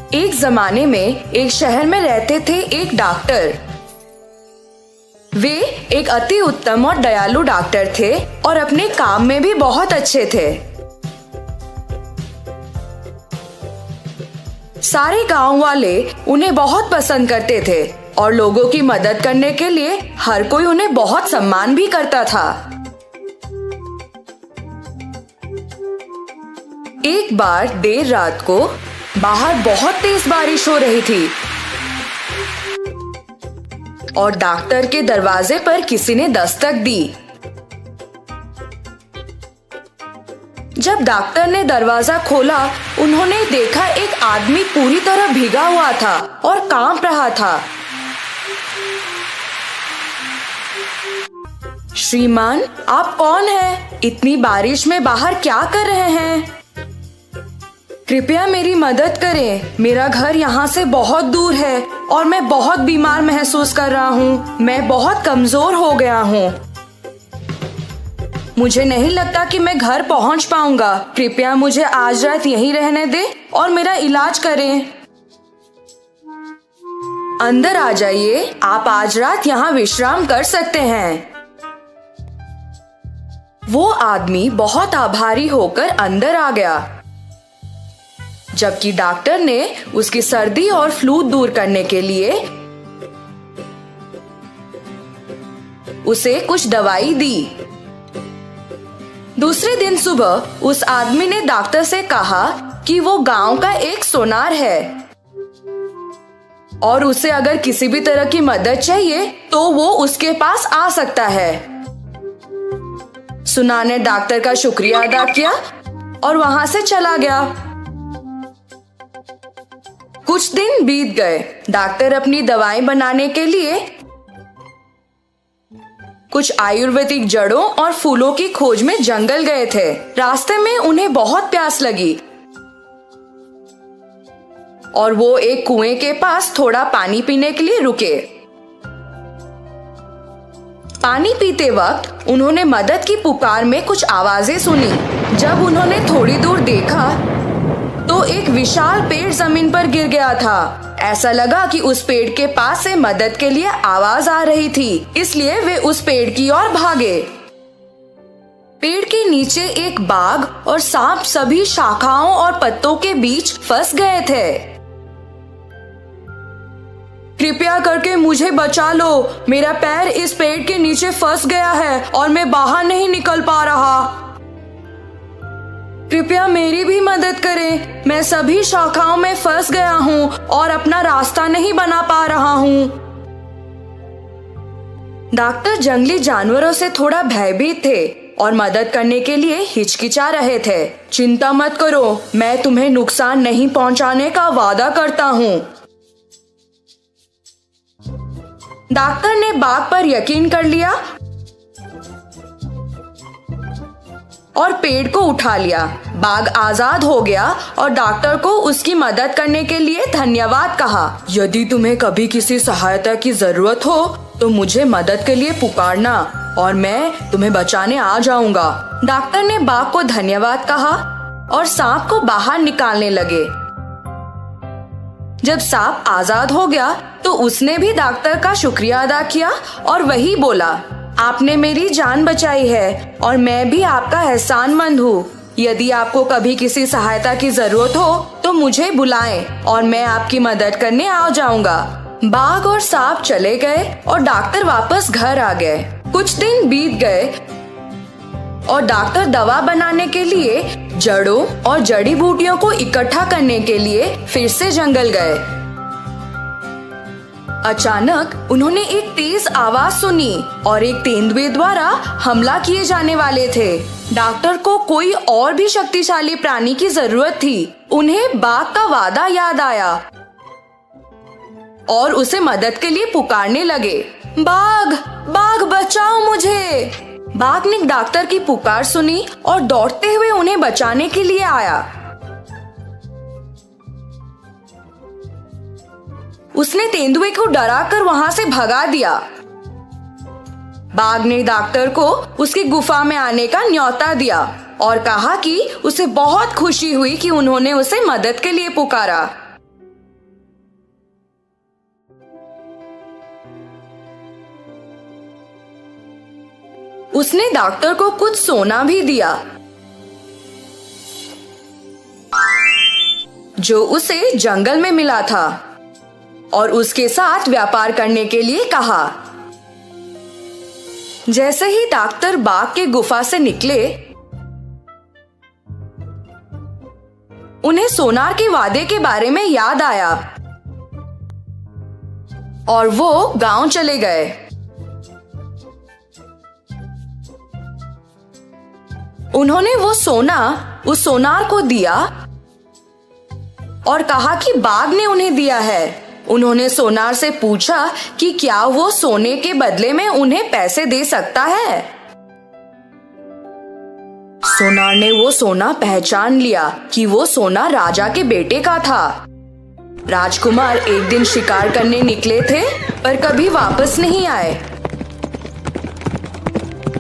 एक जमाने में एक शहर में रहते थे एक डॉक्टर। वे एक अति उत्तम और दयालु डॉक्टर थे और अपने काम में भी बहुत अच्छे थे। सारे गांव वाले उन्हें बहुत पसंद करते थे और लोगों की मदद करने के लिए हर कोई उन्हें बहुत सम्मान भी करता था। एक बार देर रात को बाहर बहुत तेज बारिश हो रही थी और डॉक्टर के दरवाजे पर किसी ने दस्तक दी। जब डॉक्टर ने दरवाजा खोला, उन्होंने देखा एक आदमी पूरी तरह भीगा हुआ था और कांप रहा था। श्रीमान, आप कौन हैं? इतनी बारिश में बाहर क्या कर रहे हैं? कृपया मेरी मदद करें। मेरा घर यहाँ से बहुत दूर है और मैं बहुत बीमार महसूस कर रहा हूँ। मैं बहुत कमजोर हो गया हूँ। मुझे नहीं लगता कि मैं घर पहुँच पाऊंगा। कृपया मुझे आज रात यहीं रहने दें और मेरा इलाज करें। अंदर आ जाइए। आप आज रात यहाँ विश्राम कर सकते हैं। वो आदमी बहुत आभारी होकर अंदर आ गया, जबकि डॉक्टर ने उसकी सर्दी और फ्लू दूर करने के लिए उसे कुछ दवाई दी। दूसरे दिन सुबह उस आदमी ने डॉक्टर से कहा कि वो गांव का एक सोनार है और उसे अगर किसी भी तरह की मदद चाहिए तो वो उसके पास आ सकता है। सुनार ने डॉक्टर का शुक्रिया अदा किया और वहां से चला गया। कुछ दिन बीत गए। डॉक्टर अपनी दवाएं बनाने के लिए कुछ आयुर्वेदिक जड़ों और फूलों की खोज में जंगल गए थे। रास्ते में उन्हें बहुत प्यास लगी और वो एक कुएं के पास थोड़ा पानी पीने के लिए रुके। पानी पीते वक्त उन्होंने मदद की पुकार में कुछ आवाजें सुनी। जब उन्होंने थोड़ी दूर देखा तो एक विशाल पेड़ जमीन पर गिर गया था। ऐसा लगा कि उस पेड़ के पास से मदद के लिए आवाज आ रही थी, इसलिए वे उस पेड़ की ओर भागे। पेड़ के नीचे एक बाघ और सांप सभी शाखाओं और पत्तों के बीच फंस गए थे। कृपया करके मुझे बचा लो। मेरा पैर इस पेड़ के नीचे फंस गया है और मैं बाहर नहीं निकल पा रहा। कृपया मेरी भी मदद करें। मैं सभी शाखाओं में फंस गया हूँ और अपना रास्ता नहीं बना पा रहा हूँ। डॉक्टर जंगली जानवरों से थोड़ा भयभीत थे और मदद करने के लिए हिचकिचा रहे थे। चिंता मत करो, मैं तुम्हें नुकसान नहीं पहुंचाने का वादा करता हूँ। डॉक्टर ने बाघ पर यकीन कर लिया और पेड़ को उठा लिया। बाघ आजाद हो गया और डॉक्टर को उसकी मदद करने के लिए धन्यवाद कहा। यदि तुम्हें कभी किसी सहायता की जरूरत हो तो मुझे मदद के लिए पुकारना और मैं तुम्हें बचाने आ जाऊंगा। डॉक्टर ने बाघ को धन्यवाद कहा और सांप को बाहर निकालने लगे। जब सांप आजाद हो गया तो उसने भी डॉक्टर का शुक्रिया अदा किया और वही बोला, आपने मेरी जान बचाई है और मैं भी आपका एहसानमंद हूँ। यदि आपको कभी किसी सहायता की जरूरत हो तो मुझे बुलाएं और मैं आपकी मदद करने आ जाऊंगा। बाघ और सांप चले गए और डॉक्टर वापस घर आ गए। कुछ दिन बीत गए और डॉक्टर दवा बनाने के लिए जड़ों और जड़ी बूटियों को इकट्ठा करने के लिए फिर से जंगल गए। अचानक उन्होंने एक तेज आवाज सुनी और एक तेंदुए द्वारा हमला किए जाने वाले थे। डॉक्टर को कोई और भी शक्तिशाली प्राणी की जरूरत थी। उन्हें बाघ का वादा याद आया और उसे मदद के लिए पुकारने लगे, बाघ, बाघ बचाओ मुझे। बाघ ने डॉक्टर की पुकार सुनी और दौड़ते हुए उन्हें बचाने के लिए आया। उसने तेंदुए को डराकर वहां से भगा दिया। बाघ ने डॉक्टर को उसकी गुफा में आने का न्योता दिया और कहा कि उसे बहुत खुशी हुई कि उन्होंने उसे मदद के लिए पुकारा। उसने डॉक्टर को कुछ सोना भी दिया जो उसे जंगल में मिला था और उसके साथ व्यापार करने के लिए कहा। जैसे ही डॉक्टर बाग के गुफा से निकले, उन्हें सोनार के वादे के बारे में याद आया और वो गांव चले गए। उन्होंने वो सोना उस सोनार को दिया और कहा कि बाघ ने उन्हें दिया है। उन्होंने सोनार से पूछा कि क्या वो सोने के बदले में उन्हें पैसे दे सकता है। सोनार ने वो सोना पहचान लिया कि वो सोना राजा के बेटे का था। राजकुमार एक दिन शिकार करने निकले थे पर कभी वापस नहीं आए।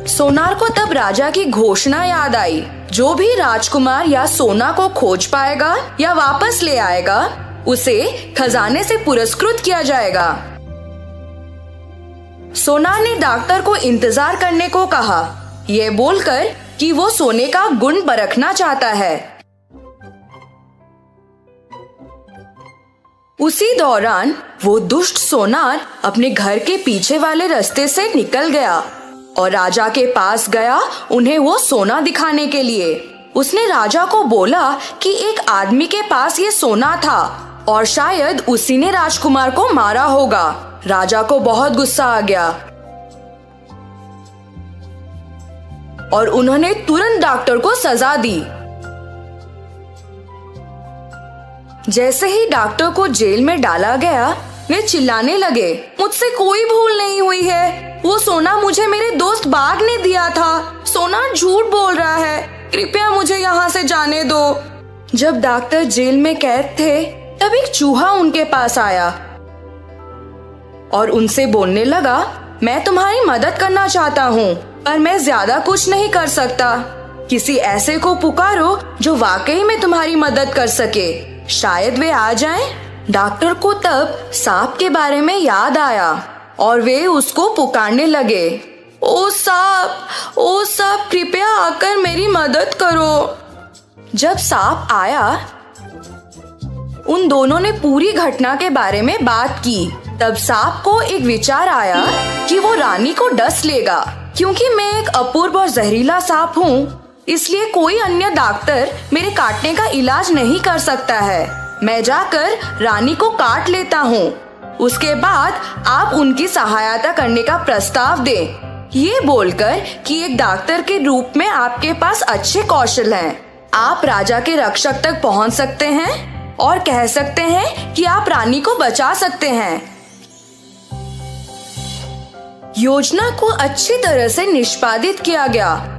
सोनार को तब राजा की घोषणा याद आई, जो भी राजकुमार या सोना को खोज पाएगा या वापस ले आएगा, उसे खजाने से पुरस्कृत किया जाएगा। सोनार ने डॉक्टर को इंतजार करने को कहा, ये बोलकर कि वो सोने का गुण परखना चाहता है। उसी दौरान वो दुष्ट सोनार अपने घर के पीछे वाले रास्ते से निकल गया और राजा के पास गया उन्हें वो सोना दिखाने के लिए। उसने राजा को बोला कि एक आदमी के पास ये सोना था और शायद उसी ने राजकुमार को मारा होगा। राजा को बहुत गुस्सा आ गया और उन्होंने तुरंत डॉक्टर को सजा दी। जैसे ही डॉक्टर को जेल में डाला गया, वे चिल्लाने लगे, मुझसे कोई भूल नहीं हुई है। वो सोना मुझे मेरे दोस्त बाघ ने दिया था। सोना झूठ बोल रहा है। कृपया मुझे यहाँ से जाने दो। जब डॉक्टर जेल में कैद थे, तब एक चूहा उनके पास आया और उनसे बोलने लगा, मैं तुम्हारी मदद करना चाहता हूँ, पर मैं ज्यादा कुछ नहीं कर सकता। किसी ऐसे को पुकारो जो वाकई में तुम्हारी मदद कर सके। शायद वे आ जाएं। डॉक्टर को तब सांप के बारे में याद आया और वे उसको पुकारने लगे, ओ सांप, कृपया आकर मेरी मदद करो। जब सांप आया, उन दोनों ने पूरी घटना के बारे में बात की। तब सांप को एक विचार आया कि वो रानी को डस लेगा। क्योंकि मैं एक अपूर्व और जहरीला सांप हूँ, इसलिए कोई अन्य डॉक्टर मेरे काटने का इलाज नहीं कर सकता है। मैं जाकर रानी को काट लेता हूँ। उसके बाद आप उनकी सहायता करने का प्रस्ताव दें। ये बोलकर कि एक डॉक्टर के रूप में आपके पास अच्छे कौशल हैं। आप राजा के रक्षक तक पहुँच सकते हैं और कह सकते हैं कि आप रानी को बचा सकते हैं। योजना को अच्छी तरह से निष्पादित किया गया।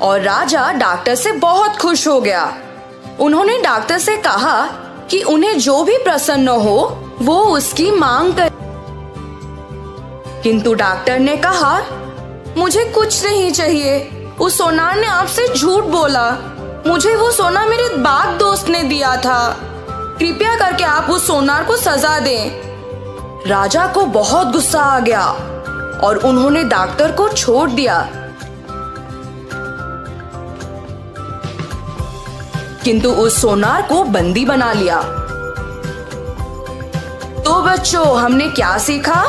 और राजा डॉक्टर से बहुत खुश हो गया। उन्होंने डॉक्टर से कहा कि उन्हें जो भी प्रसन्न हो वो उसकी मांग कर। किंतु डॉक्टर ने कहा, मुझे कुछ नहीं चाहिए। उस सोनार ने आपसे झूठ बोला। मुझे वो सोना मेरे बाघ दोस्त ने दिया था। कृपया करके आप उस सोनार को सजा दें। राजा को बहुत गुस्सा आ गया और उन्होंने डॉक्टर को छोड़ दिया। किंतु उस सोनार को बंदी बना लिया। तो बच्चों, हमने क्या सीखा?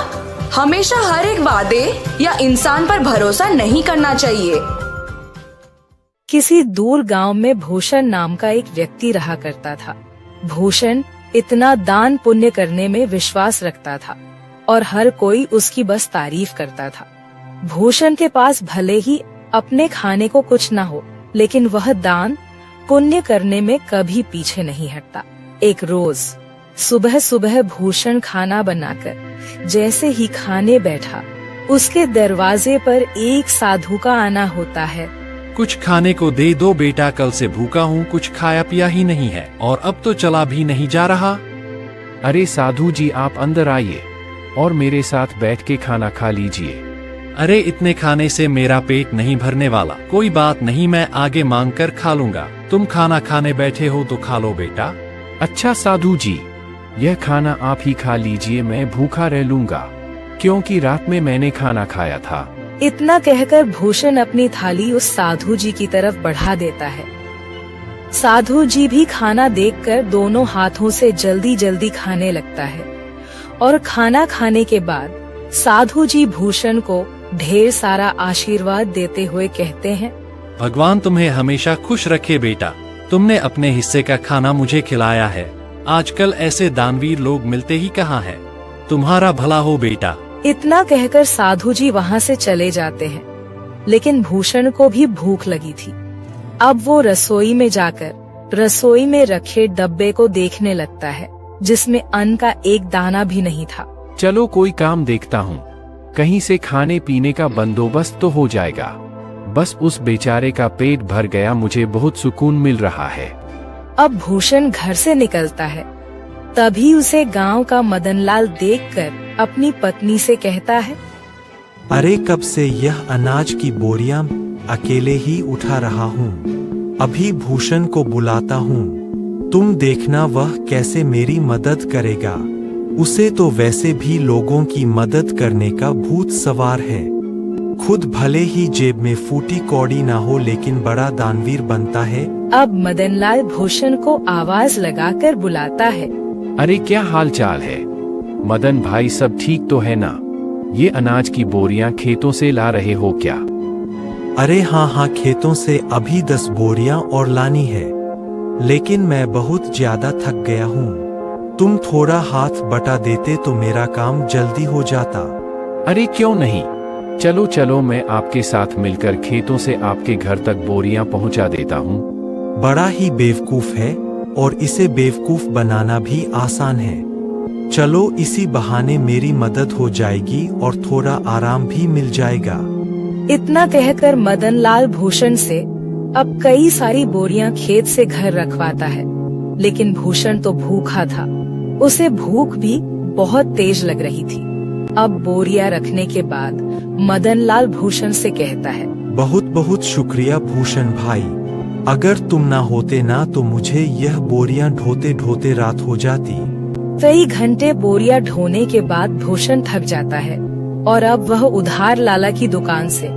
हमेशा हर एक वादे या इंसान पर भरोसा नहीं करना चाहिए। किसी दूर गांव में भूषण नाम का एक व्यक्ति रहा करता था। भूषण इतना दान पुण्य करने में विश्वास रखता था और हर कोई उसकी बस तारीफ करता था। भूषण के पास भले ही अपने खाने को कुछ न हो, लेकिन वह दान पुण्य करने में कभी पीछे नहीं हटता। एक रोज सुबह सुबह भूषण खाना बनाकर जैसे ही खाने बैठा, उसके दरवाजे पर एक साधु का आना होता है कुछ खाने को दे दो बेटा, कल से भूखा हूँ, कुछ खाया पिया ही नहीं है और अब तो चला भी नहीं जा रहा। अरे साधु जी, आप अंदर आइए और मेरे साथ बैठ के खाना खा लीजिए। अरे इतने खाने से मेरा पेट नहीं भरने वाला। कोई बात नहीं, मैं आगे मांग कर खा लूंगा। तुम खाना खाने बैठे हो तो खा लो बेटा। अच्छा साधु जी, यह खाना आप ही खा लीजिए, मैं भूखा रह लूंगा क्योंकि रात में मैंने खाना खाया था। इतना कहकर भूषण अपनी थाली उस साधु जी की तरफ बढ़ा देता है। साधु जी भी खाना देखकर दोनों हाथों से जल्दी जल्दी खाने लगता है और खाना खाने के बाद साधु जी भूषण को ढेर सारा आशीर्वाद देते हुए कहते हैं, भगवान तुम्हें हमेशा खुश रखे बेटा। तुमने अपने हिस्से का खाना मुझे खिलाया है। आजकल ऐसे दानवीर लोग मिलते ही कहाँ हैं। तुम्हारा भला हो बेटा। इतना कहकर साधु जी वहाँ से चले जाते हैं। लेकिन भूषण को भी भूख लगी थी। अब वो रसोई में जाकर रसोई में रखे डब्बे को देखने लगता है जिसमें अन्न का एक दाना भी नहीं था। चलो कोई काम देखता हूँ, कहीं से खाने पीने का बंदोबस्त तो हो जाएगा। बस उस बेचारे का पेट भर गया, मुझे बहुत सुकून मिल रहा है। अब भूषण घर से निकलता है। तभी उसे गांव का मदनलाल देखकर अपनी पत्नी से कहता है, अरे कब से यह अनाज की बोरियां अकेले ही उठा रहा हूँ। अभी भूषण को बुलाता हूँ, तुम देखना वह कैसे मेरी मदद करेगा। उसे तो वैसे भी लोगों की मदद करने का भूत सवार है। खुद भले ही जेब में फूटी कौड़ी ना हो लेकिन बड़ा दानवीर बनता है। अब मदनलाल भूषण को आवाज लगाकर बुलाता है, अरे क्या हाल चाल है मदन भाई, सब ठीक तो है ना? ये अनाज की बोरियां खेतों से ला रहे हो क्या? अरे हाँ, खेतों से अभी 10 बोरियां और लानी है, लेकिन मैं बहुत ज्यादा थक गया हूँ। तुम थोड़ा हाथ बटा देते तो मेरा काम जल्दी हो जाता। अरे क्यों नहीं, चलो चलो, मैं आपके साथ मिलकर खेतों से आपके घर तक बोरियां पहुंचा देता हूँ। बड़ा ही बेवकूफ है और इसे बेवकूफ बनाना भी आसान है। चलो इसी बहाने मेरी मदद हो जाएगी और थोड़ा आराम भी मिल जाएगा। इतना कहकर मदनलाल भूषण से अब कई सारी बोरियां खेत से घर रखवाता है। लेकिन भूषण तो भूखा था, उसे भूख भी बहुत तेज लग रही थी। अब बोरियां रखने के बाद मदनलाल भूषण से कहता है, बहुत बहुत शुक्रिया भूषण भाई। अगर तुम ना होते ना तो मुझे यह बोरियां ढोते ढोते रात हो जाती। कई घंटे बोरियां ढोने के बाद भूषण थक जाता है और अब वह उधार लाला की दुकान से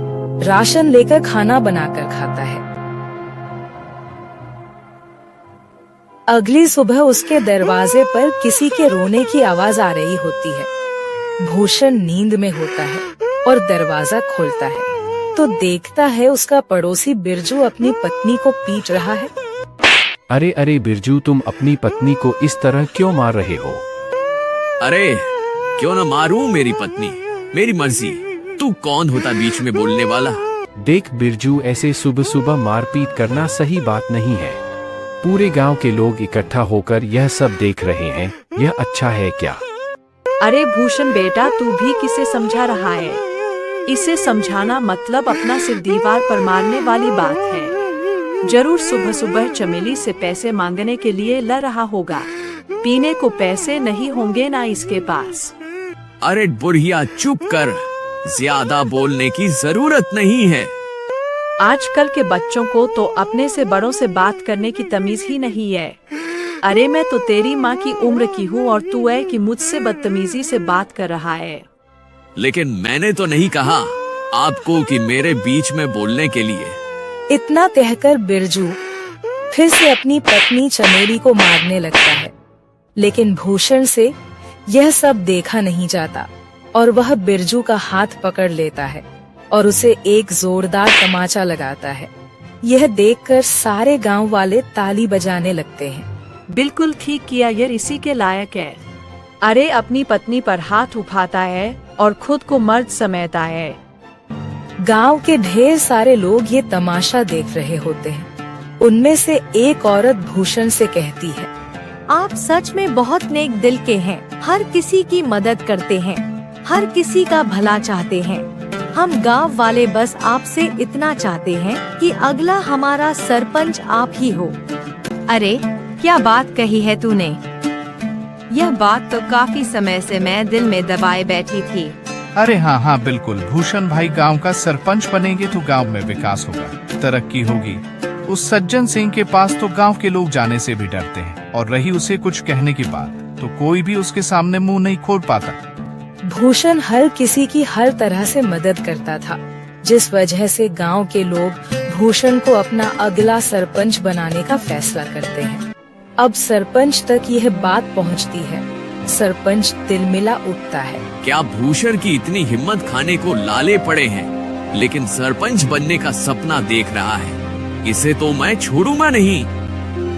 राशन लेकर खाना बनाकर खाता है। अगली सुबह उसके दरवाजे पर किसी के रोने की आवाज आ रही होती है। भूषण नींद में होता है और दरवाजा खोलता है तो देखता है उसका पड़ोसी बिरजू अपनी पत्नी को पीट रहा है। अरे अरे बिरजू, तुम अपनी पत्नी को इस तरह क्यों मार रहे हो? अरे क्यों न मारूं मेरी पत्नी, मेरी मर्जी। तू कौन होता बीच में बोलने वाला? देख बिरजू, ऐसे सुबह सुबह मारपीट करना सही बात नहीं है। पूरे गांव के लोग इकट्ठा होकर यह सब देख रहे हैं, यह अच्छा है क्या? अरे भूषण बेटा, तू भी किसे समझा रहा है? इसे समझाना मतलब अपना सिर दीवार पर मारने वाली बात है। जरूर सुबह सुबह चमेली से पैसे मांगने के लिए लड़ रहा होगा। पीने को पैसे नहीं होंगे ना इसके पास। अरे बुढ़िया चुप कर, ज्यादा बोलने की जरूरत नहीं है। आजकल के बच्चों को तो अपने से बड़ों से बात करने की तमीज ही नहीं है। अरे मैं तो तेरी माँ की उम्र की हूँ और तू है कि मुझसे बदतमीजी से बात कर रहा है। लेकिन मैंने तो नहीं कहा आपको कि मेरे बीच में बोलने के लिए। इतना कहकर बिरजू फिर से अपनी पत्नी चमेली को मारने लगता है। लेकिन भूषण से यह सब देखा नहीं जाता और वह बिरजू का हाथ पकड़ लेता है और उसे एक जोरदार तमाचा लगाता है। यह देखकर सारे गांव वाले ताली बजाने लगते हैं। बिल्कुल ठीक किया, ये इसी के लायक है। अरे अपनी पत्नी पर हाथ उठाता है और खुद को मर्द समझता है। गांव के ढेर सारे लोग ये तमाशा देख रहे होते हैं। उनमें से एक औरत भूषण से कहती है, आप सच में बहुत नेक दिल के हैं। हर किसी की मदद करते हैं, हर किसी का भला चाहते हैं। हम गांव वाले बस आपसे इतना चाहते हैं कि अगला हमारा सरपंच आप ही हो। अरे क्या बात कही है तूने। यह बात तो काफी समय से मैं दिल में दबाए बैठी थी। अरे हाँ हाँ बिल्कुल, भूषण भाई गांव का सरपंच बनेंगे तो गांव में विकास होगा, तरक्की होगी। उस सज्जन सिंह के पास तो गांव के लोग जाने से भी डरते हैं, और रही उसे कुछ कहने की बात तो कोई भी उसके सामने मुंह नहीं खोल पाता। भूषण हर किसी की हर तरह से मदद करता था, जिस वजह से गांव के लोग भूषण को अपना अगला सरपंच बनाने का फैसला करते हैं। अब सरपंच तक यह बात पहुंचती है। सरपंच तिलमिला उठता है। क्या भूषण की इतनी हिम्मत खाने को लाले पड़े हैं, लेकिन सरपंच बनने का सपना देख रहा है। इसे तो मैं छोड़ूंगा नहीं।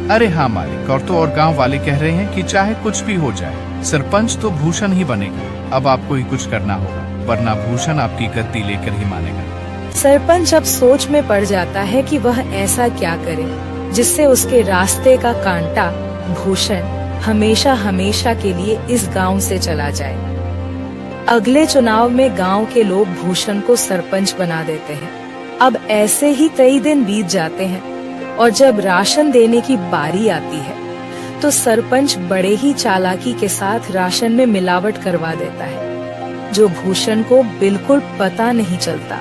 अरे हाँ मालिक, और तो और गांव वाले कह रहे हैं कि चाहे कुछ भी हो जाए सरपंच तो भूषण ही बनेगा। अब आपको ही कुछ करना होगा, वरना भूषण आपकी गद्दी लेकर ही मानेगा। सरपंच अब सोच में पड़ जाता है कि वह ऐसा क्या करे जिससे उसके रास्ते का कांटा भूषण हमेशा हमेशा के लिए इस गांव से चला जाए। अगले चुनाव में गांव के लोग भूषण को सरपंच बना देते हैं। अब ऐसे ही कई दिन बीत जाते हैं, और जब राशन देने की बारी आती है तो सरपंच बड़े ही चालाकी के साथ राशन में मिलावट करवा देता है, जो भूषण को बिल्कुल पता नहीं चलता।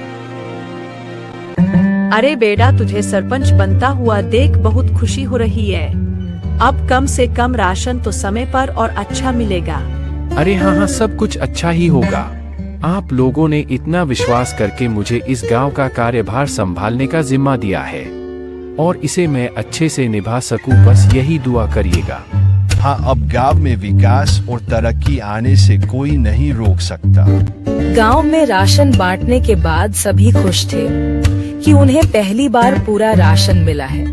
अरे बेटा, तुझे सरपंच बनता हुआ देख बहुत खुशी हो रही है। अब कम से कम राशन तो समय पर और अच्छा मिलेगा। अरे हाँ हाँ, सब कुछ अच्छा ही होगा। आप लोगों ने इतना विश्वास करके मुझे इस गांव का कार्यभार संभालने का जिम्मा दिया है, और इसे मैं अच्छे से निभा सकूं, बस यही दुआ करिएगा। हाँ, अब गांव में विकास और तरक्की आने से कोई नहीं रोक सकता। गांव में राशन बांटने के बाद सभी खुश थे कि उन्हें पहली बार पूरा राशन मिला है,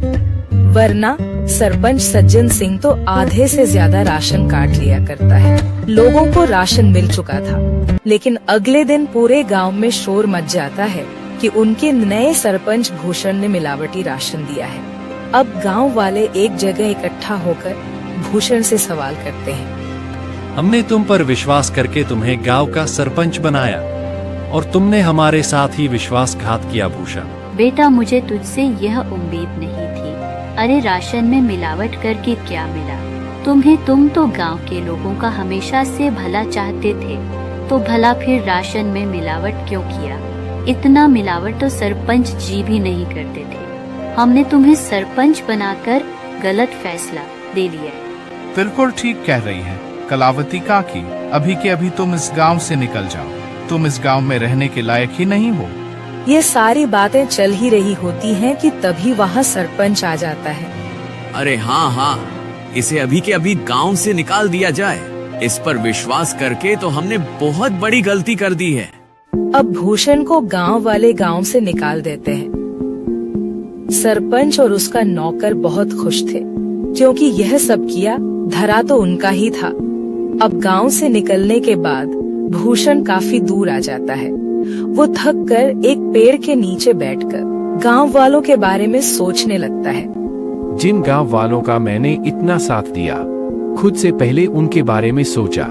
वरना सरपंच सज्जन सिंह तो आधे से ज्यादा राशन काट लिया करता है। लोगों को राशन मिल चुका था, लेकिन अगले दिन पूरे गांव में शोर मच जाता है कि उनके नए सरपंच भूषण ने मिलावटी राशन दिया है। अब गांव वाले एक जगह इकट्ठा होकर भूषण से सवाल करते हैं। हमने तुम पर विश्वास करके तुम्हें गांव का सरपंच बनाया, और तुमने हमारे साथ ही विश्वासघात किया भूषण। बेटा, मुझे तुझसे यह उम्मीद नहीं थी। अरे राशन में मिलावट करके क्या मिला तुम तो गांव के लोगों का हमेशा से भला चाहते थे, तो भला फिर राशन में मिलावट क्यों किया? इतना मिलावट तो सरपंच जी भी नहीं करते थे। हमने तुम्हें सरपंच बनाकर गलत फैसला दे लिया। बिल्कुल ठीक कह रही है कलावती काकी। अभी के अभी तुम इस गांव से निकल जाओ, तुम इस गांव में रहने के लायक ही नहीं हो। ये सारी बातें चल ही रही होती हैं कि तभी वहाँ सरपंच आ जाता है। अरे हाँ हाँ, इसे अभी के अभी गांव से निकाल दिया जाए। इस पर विश्वास करके तो हमने बहुत बड़ी गलती कर दी है। अब भूषण को गांव वाले गांव से निकाल देते हैं। सरपंच और उसका नौकर बहुत खुश थे, क्योंकि यह सब किया धरा तो उनका ही था। अब गांव से निकलने के बाद भूषण काफी दूर आ जाता है। वो थक कर एक पेड़ के नीचे बैठकर गांव वालों के बारे में सोचने लगता है। जिन गांव वालों का मैंने इतना साथ दिया, खुद से पहले उनके बारे में सोचा,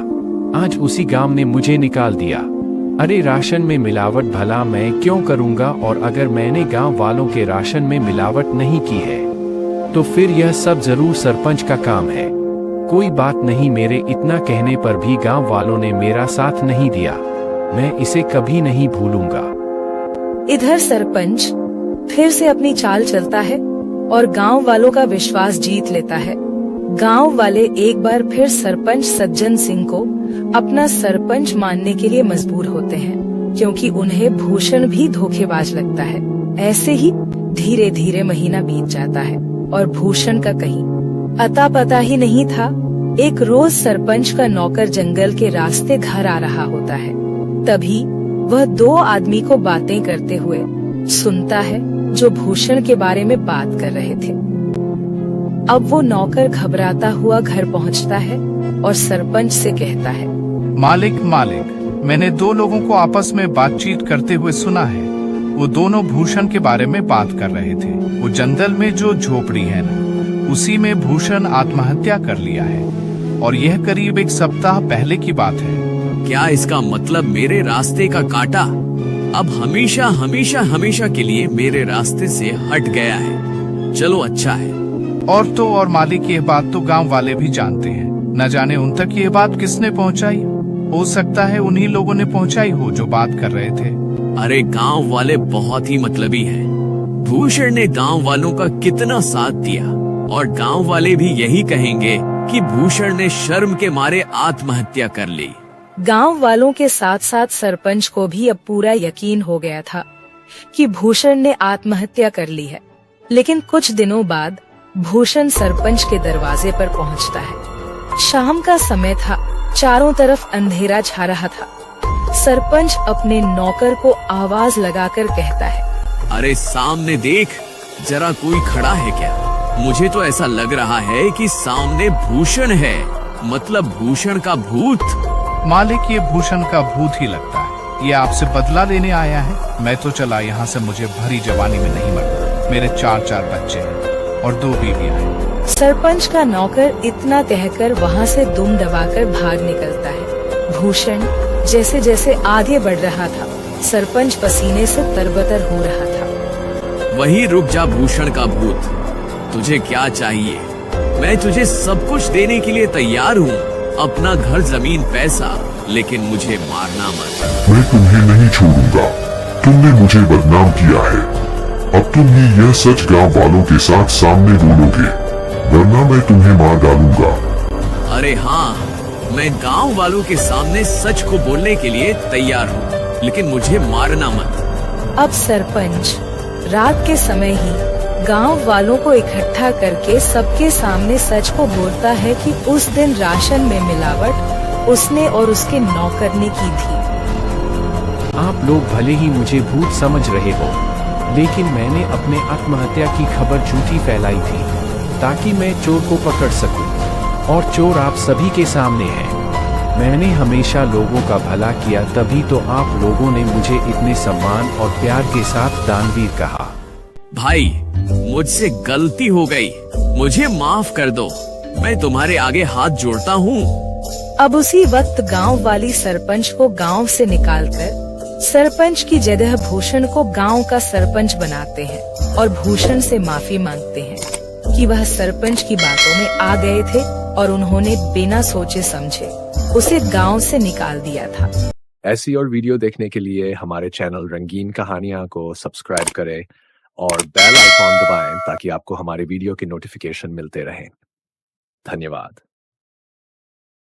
आज उसी गांव ने मुझे निकाल दिया। अरे राशन में मिलावट भला मैं क्यों करूंगा, और अगर मैंने गांव वालों के राशन में मिलावट नहीं की है तो फिर यह सब जरूर सरपंच का काम है। कोई बात नहीं, मेरे इतना कहने पर भी गांव वालों ने मेरा साथ नहीं दिया, मैं इसे कभी नहीं भूलूंगा। इधर सरपंच फिर से अपनी चाल चलता है और गांव वालों का विश्वास जीत लेता है। गांव वाले एक बार फिर सरपंच सज्जन सिंह को अपना सरपंच मानने के लिए मजबूर होते हैं, क्योंकि उन्हें भूषण भी धोखेबाज लगता है। ऐसे ही धीरे धीरे महीना बीत जाता है और भूषण का कहीं अता पता ही नहीं था। एक रोज सरपंच का नौकर जंगल के रास्ते घर आ रहा होता है। तभी वह दो आदमी को बातें करते हुए सुनता है, जो भूषण के बारे में बात कर रहे थे। अब वो नौकर घबराता हुआ घर पहुंचता है और सरपंच से कहता है, मालिक, मैंने दो लोगों को आपस में बातचीत करते हुए सुना है। वो दोनों भूषण के बारे में बात कर रहे थे। वो जंगल में जो झोपड़ी है ना, उसी में भूषण आत्महत्या कर लिया है, और यह करीब एक सप्ताह पहले की बात है। क्या इसका मतलब मेरे रास्ते का कांटा अब हमेशा हमेशा हमेशा के लिए मेरे रास्ते से हट गया है। चलो अच्छा है। और तो और मालिक, ये बात तो गांव वाले भी जानते हैं। न जाने उन तक ये बात किसने पहुंचाई। हो सकता है उन्हीं लोगों ने पहुंचाई हो जो बात कर रहे थे। अरे गांव वाले बहुत ही मतलबी हैं। भूषण ने गांव वालों का कितना साथ दिया और गांव वाले भी यही कहेंगे कि भूषण ने शर्म के मारे आत्महत्या कर ली। गांव वालों के साथ साथ सरपंच को भी अब पूरा यकीन हो गया था कि भूषण ने आत्महत्या कर ली है। लेकिन कुछ दिनों बाद भूषण सरपंच के दरवाजे पर पहुंचता है। शाम का समय था, चारों तरफ अंधेरा छा रहा था। सरपंच अपने नौकर को आवाज लगाकर कहता है, अरे सामने देख, जरा कोई खड़ा है क्या? मुझे तो ऐसा लग रहा है कि सामने भूषण है, मतलब भूषण का भूत। मालिक, ये भूषण का भूत ही लगता है। ये आपसे बदला लेने आया है। मैं तो चला यहाँ से, मुझे भरी जवानी में नहीं मरना। मेरे 4 बच्चे हैं और 2 बीवियां हैं। सरपंच का नौकर इतना कहकर वहाँ से दुम दबाकर भाग निकलता है। भूषण जैसे जैसे आगे बढ़ रहा था, सरपंच पसीने से तरबतर हो रहा था। वही रुक जा भूषण का भूत, तुझे क्या चाहिए? मैं तुझे सब कुछ देने के लिए तैयार हूँ, अपना घर, जमीन, पैसा, लेकिन मुझे मारना मत। मैं तुम्हें नहीं छोड़ूंगा। तुमने मुझे बदनाम किया है। अब तुम ही यह सच गांव वालों के साथ सामने बोलोगे, वरना मैं तुम्हें मार डालूंगा। अरे हाँ, मैं गांव वालों के सामने सच को बोलने के लिए तैयार हूँ, लेकिन मुझे मारना मत। अब सरपंच रात के समय ही गांव वालों को इकट्ठा करके सबके सामने सच को बोलता है कि उस दिन राशन में मिलावट उसने और उसके नौकर ने की थी। आप लोग भले ही मुझे भूत समझ रहे हो, लेकिन मैंने अपने आत्महत्या की खबर झूठी फैलाई थी ताकि मैं चोर को पकड़ सकूं, और चोर आप सभी के सामने है। मैंने हमेशा लोगों का भला किया, तभी तो आप लोगों ने मुझे इतने सम्मान और प्यार के साथ दानवीर कहा। भाई, मुझसे गलती हो गई, मुझे माफ कर दो। मैं तुम्हारे आगे हाथ जोड़ता हूँ। अब उसी वक्त गांव वाली सरपंच को गांव से निकालकर सरपंच की जगह भूषण को गांव का सरपंच बनाते हैं और भूषण से माफी मांगते हैं कि वह सरपंच की बातों में आ गए थे और उन्होंने बिना सोचे समझे उसे गांव से निकाल दिया था। ऐसी और वीडियो देखने के लिए हमारे चैनल रंगीन कहानियां को सब्सक्राइब करें और बेल आइकॉन दबाएं ताकि आपको हमारे वीडियो के नोटिफिकेशन मिलते रहें। धन्यवाद।